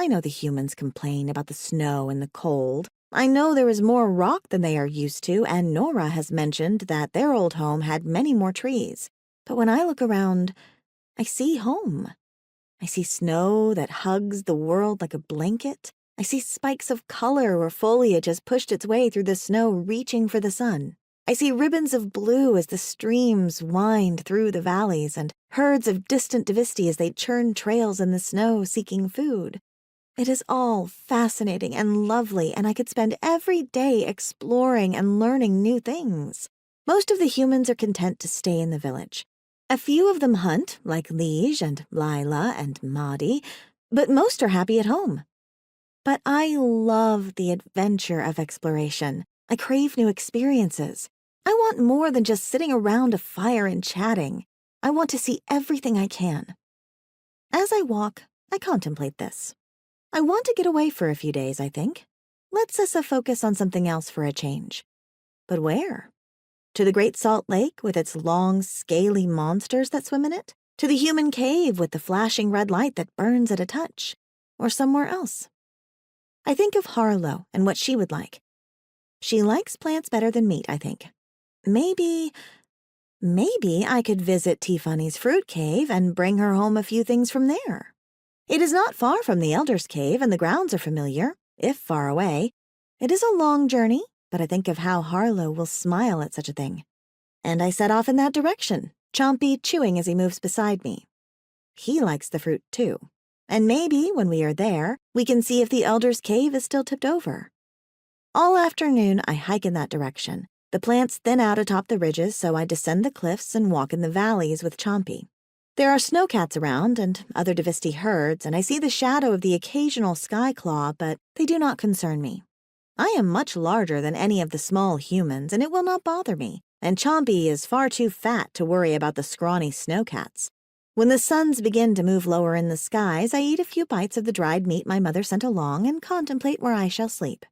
I know the humans complain about the snow and the cold. I know there is more rock than they are used to, and Nora has mentioned that their old home had many more trees. But when I look around, I see home. I see snow that hugs the world like a blanket. I see spikes of color where foliage has pushed its way through the snow, reaching for the sun. I see ribbons of blue as the streams wind through the valleys, and herds of distant divisti as they churn trails in the snow seeking food. It is all fascinating and lovely, and I could spend every day exploring and learning new things. Most of the humans are content to stay in the village. A few of them hunt, like Lige and Lila and Maudie, but most are happy at home. But I love the adventure of exploration. I crave new experiences. I want more than just sitting around a fire and chatting. I want to see everything I can. As I walk, I contemplate this. I want to get away for a few days, I think. Let's focus on something else for a change. But where? To the Great Salt Lake with its long, scaly monsters that swim in it? To the human cave with the flashing red light that burns at a touch? Or somewhere else? I think of Harlow and what she would like. She likes plants better than meat, I think. Maybe I could visit Tiffany's fruit cave and bring her home a few things from there. It is not far from the Elder's Cave, and the grounds are familiar, if far away. It is a long journey, but I think of how Harlow will smile at such a thing. And I set off in that direction, Chompy chewing as he moves beside me. He likes the fruit, too. And maybe, when we are there, we can see if the Elder's Cave is still tipped over. All afternoon, I hike in that direction. The plants thin out atop the ridges, so I descend the cliffs and walk in the valleys with Chompy. There are snowcats around and other divisti herds, and I see the shadow of the occasional skyclaw, but they do not concern me. I am much larger than any of the small humans, and it will not bother me, and Chompy is far too fat to worry about the scrawny snowcats. When the suns begin to move lower in the skies, I eat a few bites of the dried meat my mother sent along and contemplate where I shall sleep.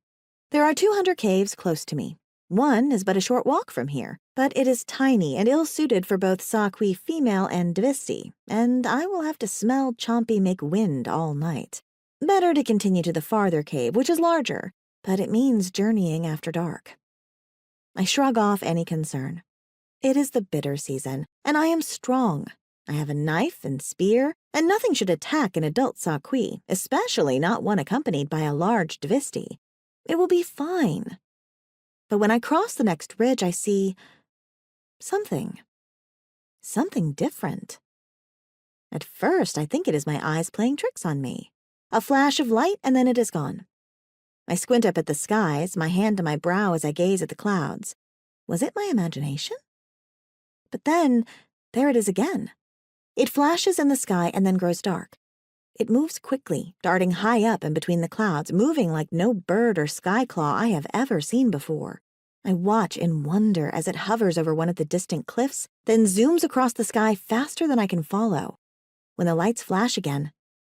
There are 200 caves close to me. One is but a short walk from here, but it is tiny and ill-suited for both Saqui female and divisti, and I will have to smell Chompy make wind all night. Better to continue to the farther cave, which is larger, but it means journeying after dark. I shrug off any concern. It is the bitter season, and I am strong. I have a knife and spear, and nothing should attack an adult Saqui, especially not one accompanied by a large divisti. It will be fine. But when I cross the next ridge, I see something different. At first, I think it is my eyes playing tricks on me. A flash of light, and then it is gone. I squint up at the skies, my hand to my brow as I gaze at the clouds. Was it my imagination? But then, there it is again. It flashes in the sky and then grows dark. It moves quickly, darting high up and between the clouds, moving like no bird or skyclaw I have ever seen before. I watch in wonder as it hovers over one of the distant cliffs, then zooms across the sky faster than I can follow. When the lights flash again,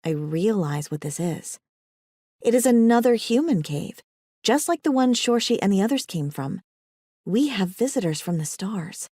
I realize what this is. It is another human cave, just like the one Shorshi and the others came from. We have visitors from the stars.